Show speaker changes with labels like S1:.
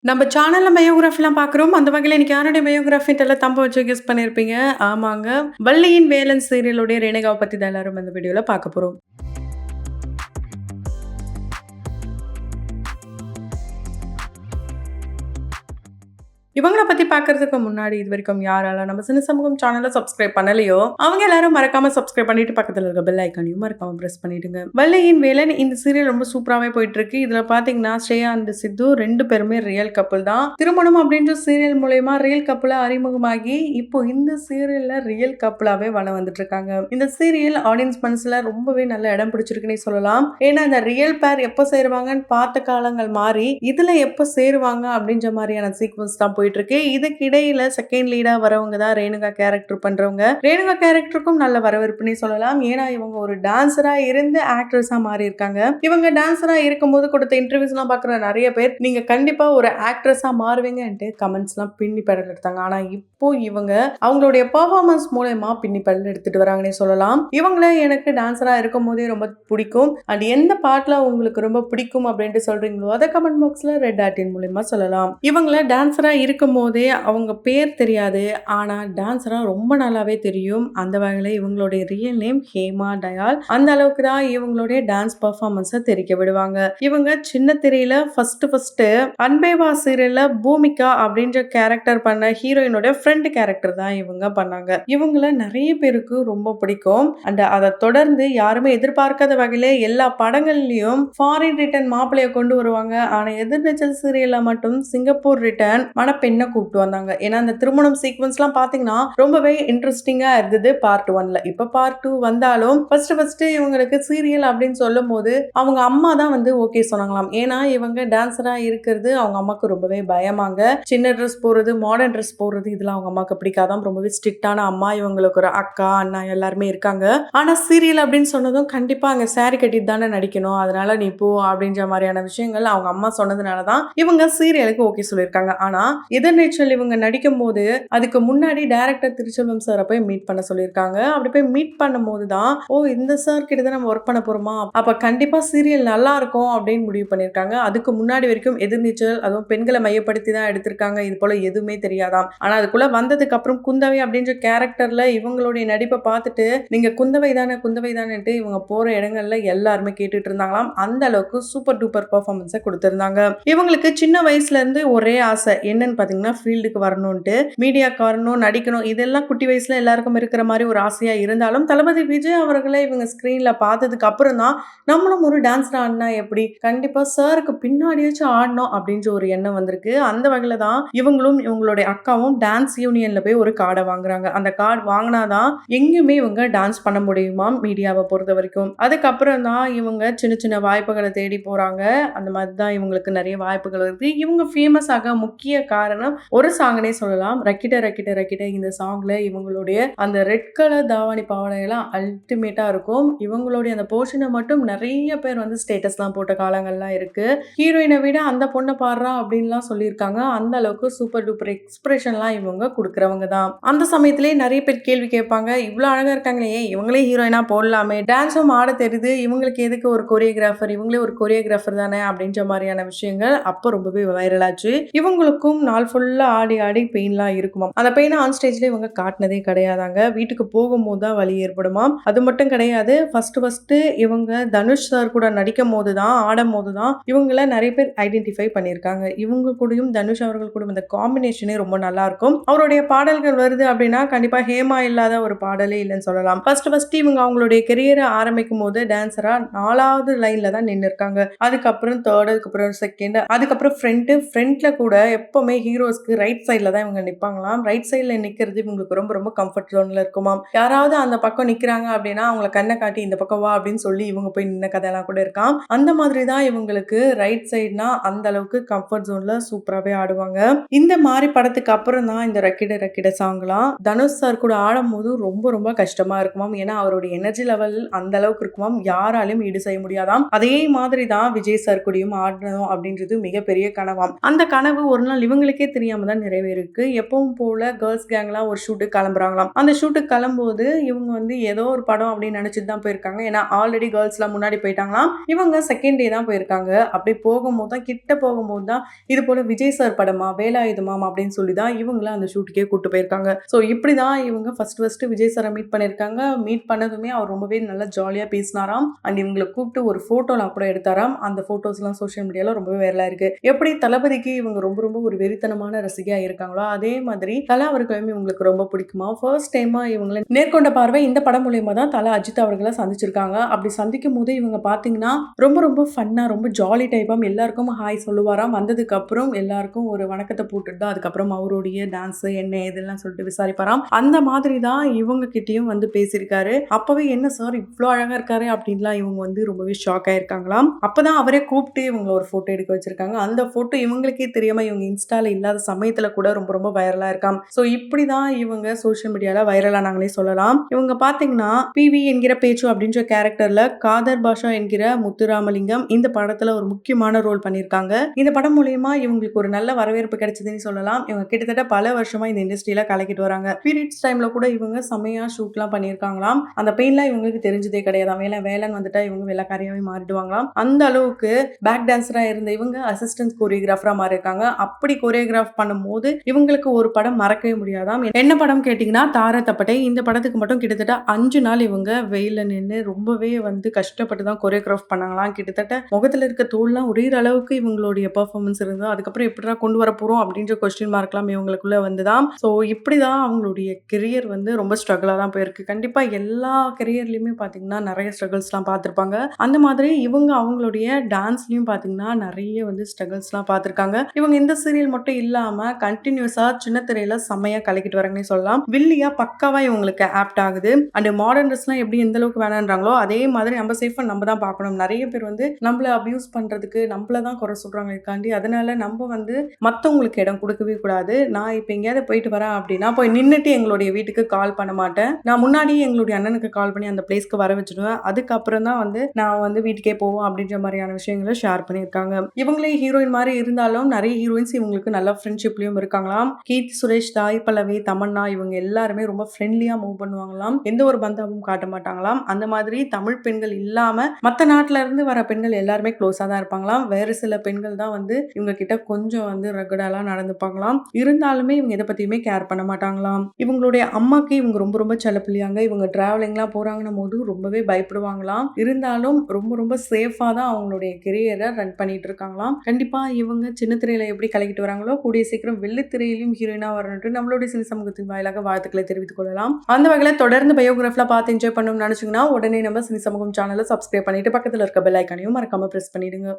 S1: நம்ம சேனல்ல பயோகிராஃபிலாம் பார்க்குறோம். அந்த வகையில இன்னைக்கு யாருடைய பயோகிராஃபின்ட்டு தம்ப வச்சு கெஸ் பண்ணியிருப்பீங்க. ஆமாங்க. வள்ளியின் வேலன் சீரியலுடைய ரேணுகாவ பத்தி தான் எல்லாரும் இந்த வீடியோல பார்க்க போறோம். இவங்கள பத்தி பார்க்கறதுக்கு முன்னாடி இதுவரைக்கும் யாரெல்லாம் நம்ம சின்ன சமூகம் சேனல சப்ஸ்கிரைப் பண்ணலையோ, அவங்க எல்லாரும் மறக்காம சப்ஸ்கிரைப் பண்ணிட்டு பக்கத்துல இருக்க பெல் ஐகானையும் மறக்காம பிரஸ் பண்ணிடுங்க. வள்ளியின் வேலன் இந்த சீரியல் ரொம்ப சூப்பராவே போயிட்டு இருக்கு. இதுல பாத்தீங்கன்னா ஸ்ரேயா அண்ட் சித்து 2 பேருமே ரியல் கப்புள் தான். திருமணம் அப்படின்ற சீரியல் மூலமா ரியல் கப்புளா அறிமுகமாகி இப்போ இந்த சீரியல்ல ரியல் கப்புளாவே வளம் வந்துட்டு இருக்காங்க. இந்த சீரியல் ஆடியன்ஸ் மனசுல ரொம்பவே நல்ல இடம் பிடிச்சிருக்குன்னே சொல்லலாம். ஏன்னா இந்த ரியல் பேர் எப்ப சேருவாங்கன்னு பார்த்த காலங்கள் மாறி இதுல எப்ப சேருவாங்க அப்படின்ற மாதிரியான சீக்வன்ஸ் தான் போயிட்டு இருக்கு. இதுக்கு இடையில செகண்ட் லீடா வரவங்க தான் ரேணுகா கேரக்டர் பண்றவங்க. ரேணுகா கேரக்டருக்கும் நல்ல வரவேற்புனே சொல்லலாம். ஏன்னா இவங்க ஒரு டான்சரா இருந்து ஆக்ட்ரஸா மாறி இருக்காங்க. இவங்க டான்சரா இருக்கும்போது கொடுத்த இன்டர்வியூஸ் எல்லாம் பாக்குற நிறைய பேர் நீங்க கண்டிப்பா ஒரு ஆக்ட்ரஸா மாறுவீங்கன்ட்டு கமெண்ட்ஸ் எல்லாம் பின்னி பெடல் எடுத்தாங்க. ஆனா இப்போ இவங்க அவங்களுடைய பெர்ஃபார்மன்ஸ் மூலமா பின்னி பெடல் எடுத்துட்டு வராங்கன்னே சொல்லலாம். இவங்கள எனக்கு டான்சரா இருக்கும் போதே ரொம்ப பிடிக்கும். அண்ட் எந்த பாட்டுல உங்களுக்கு ரொம்ப பிடிக்கும் அப்படின்ட்டு சொல்றீங்களோ அதை கமெண்ட் பாக்ஸ்ல ரெட் ஆர்டின் மூலமா சொல்லலாம். இவங்கள டான்சரா இருக்கும் போதே அவங்க பேர் தெரியாது. ஆனா டான்சரா ரொம்ப நல்லாவே தெரியும். அந்த வகையில இவங்களுடைய ரியல் நேம் ஹேமா டயால். அந்த அளவுக்கு தான் இவங்களுடைய டான்ஸ் பெர்ஃபார்மன்ஸை தெரிக்க விடுவாங்க. இவங்க சின்ன திரையில ஃபர்ஸ்ட் அன்பேவா சீரியல்ல பூமிகா அப்படின்ற கேரக்டர் பண்ண ஹீரோயினோட ஃப்ரெண்ட் கேரக்டர் தான் இவங்க பண்ணாங்க. இவங்கள நிறைய பேருக்கு ரொம்ப பிடிக்கும். அண்ட் அதை தொடர்ந்து யாருமே எதிர்பார்க்காத வகையில எல்லா படங்கள்லயும் ஃபாரின் ரிட்டர்ன் மாப்பிள்ளைய கொண்டு வருவாங்க. ஆனா எதிர்நீச்சல் சீரியல்ல மட்டும் சிங்கப்பூர் ரிட்டர்ன் மணப்பெண்ணை கூப்பிட்டு வந்தாங்க. ஏன்னா அந்த திருமணம் சீக்வன்ஸ்லாம் பாத்தீங்கன்னா ரொம்பவே இன்ட்ரெஸ்டிங்கா இருந்தது பார்ட் 1ல. இப்ப பார்ட் 2 வந்தாலும் ஃபர்ஸ்ட் இவங்களுக்கு சீரியல் அப்படின்னு சொல்லும் போது அவங்க அம்மா தான் வந்து ஓகே சொன்னாங்களாம். ஏன்னா இவங்க டான்சரா இருக்கிறது அவங்க அம்மாக்கு ரொம்பவே பயமாங்க. சின்ன ட்ரெஸ் போடுறது, மாடர்ன் ட்ரெஸ் போடுறது இதெல்லாம் அவங்க அம்மாக்கு பிடிக்காதான். ரொம்பவே ஸ்ட்ரிக்டான அம்மா. இவங்களுக்கு ஒரு அக்கா அண்ணா எல்லாருமே இருக்காங்க. ஆனா சீரியல் அப்படின்னு சொன்னதும் கண்டிப்பா அங்க சாரி கட்டிட்டு தானே நடிக்கணும், அதனால நீ போ அப்படின்ற மாதிரியான விஷயங்கள் அவங்க அம்மா சொன்னதுனாலதான் இவங்க சீரியலுக்கு ஓகே சொல்லியிருக்காங்க. ஆனா எதிர்நீச்சல் இவங்க நடிக்கும் போது அதுக்கு முன்னாடி டைரக்டர் திருச்செல்வம் சாரை போய் மீட் பண்ண சொல்லியிருக்காங்க. அப்படி போய் மீட் பண்ணும் போதுதான் இந்த சார் கிட்ட தான் நம்ம ஒர்க் பண்ண போறோமா, அப்ப கண்டிப்பா சீரியல் நல்லா இருக்கும் அப்படின்னு முடிவு பண்ணிருக்காங்க. அதுக்கு முன்னாடி வரைக்கும் எதிர்நீச்சல் அதுவும் பெண்களை மையப்படுத்தி தான் எடுத்திருக்காங்க. இது போல எதுவுமே தெரியாதாம். ஆனா அதுக்குள்ள வந்ததுக்கு அப்புறம் குந்தவை அப்படின்ற கேரக்டர்ல இவங்களுடைய நடிப்பை பார்த்துட்டு நீங்க குந்தவை தானேட்டு இவங்க போற இடங்கள்ல எல்லாருமே கேட்டுட்டு இருந்தாங்களாம். அந்த அளவுக்கு சூப்பர் டூப்பர் பெர்ஃபார்மன்ஸை கொடுத்திருந்தாங்க. இவங்களுக்கு சின்ன வயசுல இருந்து ஒரே ஆசை என்னன்னு பாத்தீங்கன்னா ஃபீல்டுக்கு வரணும்ட்டு, மீடியாக்கு வரணும், நடிக்கணும். இதெல்லாம் குட்டி வயசுல எல்லாருக்கும் இருக்கிற மாதிரி ஒரு ஆசையா இருந்தாலும் தளபதி விஜய் அவர்களை இவங்க ஸ்கிரீன்ல பார்த்ததுக்கு அப்புறம் தான் நம்மளும் ஒரு டான்ஸர் ஆடினா எப்படி, கண்டிப்பா சாருக்கு பின்னாடியாச்சும் ஆடணும் அப்படின்ற ஒரு எண்ணம் வந்திருக்கு. அந்த வகையில தான் இவங்களும் இவங்களுடைய அக்காவும் டான்ஸ் யூனியன்ல போய் ஒரு கார்டை வாங்குறாங்க. அந்த கார்டு வாங்கினாதான் எங்கேயுமே இவங்க டான்ஸ் பண்ண முடியுமா மீடியாவை பொறுத்த வரைக்கும். அதுக்கப்புறம் தான் இவங்க சின்ன சின்ன வாய்ப்புகளை தேடி போறாங்க. அந்த மாதிரி தான் இவங்களுக்கு நிறைய வாய்ப்புகள் இருக்கு. இவங்க ஃபேமஸ் ஆக முக்கிய காரணம் ஒரு சாங்னே சொல்லலாம். ரக்கிட்ட ரக்கிட்ட ரக்கிட்ட இந்த சாங்ல இவங்களுடைய அந்த ரெட் கலர் தாவணி பாவாடை எல்லாம் அல்டிமேட்டா இருக்கும். இவங்களுடைய அந்த போர்ஷனை மட்டும் நிறைய பேர் வந்து ஸ்டேட்டஸ்லாம் போட்ட காலங்கள்லாம் இருக்கு. ஹீரோயினை விட அந்த பொண்ணை பாடுறா அப்படின்லாம் சொல்லியிருக்காங்க. அந்த அளவுக்கு சூப்பர் டூப்பர் எக்ஸ்பிரஷன்லாம் இவங்க கொடுக்குறவங்க தான். அந்த சமயத்திலேயே நிறைய பேர் கேள்வி கேட்பாங்க, இவ்வளவு அழகா இருக்காங்களே இவங்களே ஹீரோயினா போடலாமே, டான்ஸும் ஆட தெரியுது, இவங்களுக்கு எதுக்கு ஒரு கொரியோகிராஃபர், இவங்களே ஒரு கொரியோகிராஃபர் தானே அப்படின்ற மாதிரியான விஷயங்கள் அப்போ ரொம்பவே வைரல் ஆச்சு. இவங்களுக்கும் நாள் ஃபுல்லா ஆடி ஆடி பெயின்லாம் இருக்குமாம். அந்த பெயினை ஆன் ஸ்டேஜ்ல இவங்க காட்டினதே கிடையாதாங்க. வீட்டுக்கு போகும்போது தான் வலி ஏற்படுமாம். அது மட்டும் கிடையாது, ஃபர்ஸ்ட் இவங்க தனுஷ் சார் கூட நடிக்கும் போது தான் ஆடும் போது தான் இவங்கள நிறைய பேர் ஐடென்டிஃபை பண்ணியிருக்காங்க. இவங்க கூடயும் தனுஷ் அவர்கள் கூட இந்த காம்பினேஷனே ரொம்ப நல்லா இருக்கும். அவருடைய பாடல்கள் வருது அப்படின்னா கண்டிப்பா ஹேமா இல்லாத ஒரு பாடலே இல்லைன்னு சொல்லலாம். ஃபர்ஸ்ட் இவங்க அவங்களுடைய கெரியரை ஆரம்பிக்கும் போது டான்சரா 4வது லைன்ல தான் நின்று இருக்காங்க. அதுக்கப்புறம் தேர்ட், அதுக்கப்புறம் செகண்ட், அதுக்கப்புறம் ஃப்ரண்ட்ல கூட எப்பவுமே ஹீரோஸ்க்கு ரைட் சைட்ல தான் இவங்க நிப்பாங்களாம். ரைட் சைட்ல நிக்கிறது இவங்களுக்கு ரொம்ப ரொம்ப கம்ஃபர்ட் ஜோன்ல இருக்குமாம். யாராவது அந்த பக்கம் நிக்கிறாங்க அப்படின்னா அவங்களை கண்ணை காட்டி இந்த பக்கம் வா அப்படின்னு சொல்லி இவங்க போய் நின்ன கதையெல்லாம் கூட இருக்காம். அந்த மாதிரி தான் இவங்களுக்கு ரைட் சைட்னா அந்த அளவுக்கு கம்ஃபர்ட் ஜோன்ல சூப்பராகவே ஆடுவாங்க. இந்த மாதிரி படத்துக்கு அப்புறம் தான் இந்த ரக்கிட ரக்கிட சாங்லாம் தனுஷ் சார் கூட ஆடும் போது ரொம்ப ரொம்ப கஷ்டமா இருக்குமாம். ஏன்னா அவருடைய எனர்ஜி லெவல் அந்த அளவுக்கு இருக்குமாம், யாராலையும் ஈடு செய்ய முடியாதாம். அதே மாதிரி தான் விஜய் சார் கூடயும் ஆடணும் அப்படின்றது மிகப்பெரிய கனவாம். அந்த கனவு ஒரு நாள் இவங்களுக்கு இவங்களுக்கே தெரியாம தான் நிறைவேறிருக்கு. எப்பவும் போல கேர்ள்ஸ் கேங்லாம் ஒரு ஷூட்டுக்கு கிளம்புறாங்களாம். அந்த ஷூட்டுக்கு கிளம்பும்போது இவங்க வந்து ஏதோ ஒரு படம் அப்படின்னு நினைச்சிட்டு தான் போயிருக்காங்க. ஏன்னா ஆல்ரெடி கேர்ள்ஸ்லாம் முன்னாடி போயிட்டாங்களாம். இவங்க செகண்ட் டே தான் போயிருக்காங்க. அப்படி போகும்போது தான் கிட்ட போகும்போது தான் இது போல விஜய் சார் படமா, வேலாயுதமாம் அப்படின்னு சொல்லி தான் இவங்கள அந்த ஷூட்டுக்கே கூட்டு போயிருக்காங்க. ஸோ இப்படி தான் இவங்க ஃபர்ஸ்ட் விஜய் சாரை மீட் பண்ணியிருக்காங்க. மீட் பண்ணதுமே அவர் ரொம்பவே நல்லா ஜாலியா பேசினாராம். அண்ட் இவங்கள கூப்பிட்டு ஒரு ஃபோட்டோலாம் கூட எடுத்தாராம். அந்த ஃபோட்டோஸ்லாம் சோஷியல் மீடியால ரொம்பவே வைரலா இருக்கு. எப்படி தளபதிக்கு இவங்க ரொம்ப ரொம்ப ஒரு வெறித்தனமான ரசிகையா இருக்காங்களோ, அதே மாதிரி தல அவர்களும் இவங்களுக்கு ரொம்ப பிடிக்குமா. ஃபர்ஸ்ட் டைமா இவங்கள நேர்கொண்ட பார்வை இந்த படம் மூலியமா தான் தல அஜித் அவர்களை சந்திச்சிருக்காங்க. அப்படி சந்திக்கும் போது இவங்க பாத்தீங்கன்னா ரொம்ப ரொம்ப ஃபன்னா, ரொம்ப ஜாலி டைப்பாம் எல்லாருக்கும் ஹாய் சொல்லுவாராம். வந்ததுக்கு அப்புறம் எல்லாருக்கும் ஒரு வணக்கத்தை போட்டுட்டு தான் அதுக்கப்புறம் அவருடைய டான்ஸ் என்ன இதெல்லாம் சொல்லிட்டு விசாரிப்பாராம். அந்த மாதிரி தான் இவங்க கிட்டயும் வந்து பேசியிருக்காரு. அப்பவே என்ன சார் இவ்வளோ அழகா இருக்காரு அப்படின்லாம் இவங்க வந்து ரொம்பவே ஷாக் ஆயிருக்காங்களாம். அப்பதான் அவரே கூப்பிட்டு இவங்க ஒரு போட்டோ எடுக்க வச்சிருக்காங்க. அந்த போட்டோ இவங்களுக்கே தெரியாம இவங்க இன்ஸ்டால இல்லாத சமயத்துல கூட ரொம்ப ரொம்ப வைரலா இருக்காம். ஸோ இப்படிதான் இவங்க சோஷியல் மீடியால வைரலானாங்களே சொல்லலாம். இவங்க பாத்தீங்கன்னா பிவி என்கிற பேச்சு அப்படின்ற கேரக்டர்ல காதர் பாஷா என்கிற முத்துராமலிங்கம் இந்த படத்துல ஒரு முக்கியமான ரோல் பண்ணியிருக்காங்க. இந்த படம் மூலியமா இவங்களுக்கு ஒரு நல்ல வரவேற்பு கிடைச்சதுன்னு சொல்லலாம். இவங்க கிட்டத்தட்ட பல வருஷமா இந்த இண்டஸ்ட்ரியில கலக்கிட்டு வராங்க. பீரியட்ஸ் டைம்ல கூட இவங்க செமையா ஷூட்லாம் பண்ணியிருக்காங்களாம். அந்த பெயின்லாம் இவங்களுக்கு தெரிஞ்சதே கிடையாதாம். வேலன் வந்துட்டா இவங்க வெள்ளக்காரியாவே மாறிடுவாங்களாம். அந்த அளவுக்கு பேக் டான்ஸரா இருந்த இவங்க அசிஸ்டன்ட் கோரியோகிராஃபரா மாறி இருக்காங்க. அப்படி கோரியோகிராஃப் பண்ணும்போது இவங்களுக்கு ஒரு படம் மறக்கவே முடியாதாம். என்ன படம் கேட்டீங்கன்னா தார தப்பட்டை. இந்த படத்துக்கு மட்டும் கிட்டத்தட்ட 5 நாள் இவங்க வெயில நின்று ரொம்பவே வந்து கஷ்டப்பட்டு தான் கோரியோகிராஃப் பண்ணாங்களாம். கிட்டத்தட்ட முகத்துல இருக்க தோல்லாம் உரியிற அளவுக்கு இவங்களுடைய பெர்ஃபார்மன்ஸ் இருந்தது. அதுக்கப்புறம் எப்படிடா கொண்டு வர போறோம் அப்படின்ற கொஸ்டின் மார்க்லாம் இவங்களுக்குள்ள வந்துதான். ஸோ இப்படிதான் அவங்களுடைய கெரியர் வந்து ரொம்ப ஸ்ட்ரகிளா தான் போயிருக்கு. கண்டிப்பா எல்லா கெரியர்லயுமே பாத்தீங்கன்னா நிறைய ஸ்ட்ரகிள்ஸ்லாம் பார்த்திருப்பாங்க. அந்த மாதிரி இவங்க அவங்களுடைய டான்ஸ்லயும் பாத்தீங்கன்னா நிறைய வந்து ஸ்ட்ரகிள்ஸ்லாம் பார்த்திருக்காங்க. இவங்க இந்த சீரியல் மட்டும் இல்லாம கண்டினியூஸா சின்ன திரையில செம்மையா கலக்கிட்டு வராங்கன்னு சொல்லலாம். வில்லியா பக்காவா இவங்களுக்கு ஆப்ட் ஆகுது. அண்ட் மாடர்ன் ட்ரெஸ்லாம் எப்படி எந்த அளவுக்கு வேணான்றாங்களோ அதே மாதிரி நம்ம சேஃபா நம்ம தான் பார்க்கணும். நிறைய பேர் வந்து நம்மள அபியூஸ் பண்றதுக்கு நம்மள தான் குறை சொல்றாங்க இருக்காண்டி. அதனால நம்ம வந்து மத்தவங்களுக்கு இடம் கொடுக்கவே கூடாது. நான் இப்ப எங்கேயாவது போயிட்டு வரேன் அப்படின்னா போய் நின்னுட்டு எங்களுடைய வீட்டுக்கு கால் பண்ண மாட்டேன். நான் முன்னாடியே எங்களுடைய அண்ணனுக்கு கால் பண்ணி அந்த பிளேஸ்க்கு வர வச்சிடுவேன். அதுக்கப்புறம் தான் வந்து நான் வந்து வீட்டுக்கே போவோம் அப்படின்ற மாதிரியான விஷயங்களை ஷேர் பண்ணியிருக்காங்க. இவங்களே ஹீரோயின் மாதிரி இருந்தாலும் நிறைய ஹீரோயின்ஸ் இவங்களுக்கு நல்ல ஃப்ரெண்ட்ஷிப்லயும் இருக்காங்களாம். கீர்த்தி சுரேஷ், தாய் பல்லவி, தமன்னா இவங்க எல்லாருமே ரொம்ப ஃப்ரெண்ட்லியா மூவ் பண்ணுவாங்களாம். எந்த ஒரு பந்தாவும் காட்ட மாட்டாங்களாம். அந்த மாதிரி தமிழ் பெண்கள் இல்லாம மத்த நாட்டுல இருந்து வர பெண்கள் எல்லாருமே க்ளோஸா தான் இருப்பாங்களாம். வேறு சில பெண்கள் தான் வந்து இவங்க கிட்ட கொஞ்சம் வந்து ரகடாலாம் நடந்துப்பாங்களாம். இருந்தாலுமே இவங்க எதை பத்தியுமே கேர் பண்ண மாட்டாங்களாம். இவங்களுடைய அம்மாக்கு இவங்க ரொம்ப ரொம்ப செல்லப்பிள்ளையாங்க. இவங்க டிராவலிங்லாம் போறாங்கன்னும் போது ரொம்பவே பயப்படுவாங்களாம். இருந்தாலும் ரொம்ப ரொம்ப சேஃபா தான் அவங்களுடைய கெரியரை ரன் பண்ணிட்டு இருக்காங்களாம். கண்டிப்பா இவங்க சின்ன திரையில எப்படி கலக்கிட்டு வராங்களோ கூடிய சீக்கிரம் வெள்ளித்திரையிலும் ஹீரோயினா வரணும்னு நம்மளுடைய சினி சமூகத்தின் வாயிலாக வாழ்த்துக்களை தெரிவித்துக் கொள்ளலாம். அந்த வகையில தொடர்ந்து பயோகிராஃபில பார்த்து என்ஜாய் பண்ணணும்னு நினைச்சீங்கன்னா உடனே நம்ம சினி சமூகம் சேனலை சப்ஸ்கிரைப் பண்ணிட்டு பக்கத்துல இருக்க பெல் ஐக்கானையும் மறக்காம பிரஸ் பண்ணிடுங்க.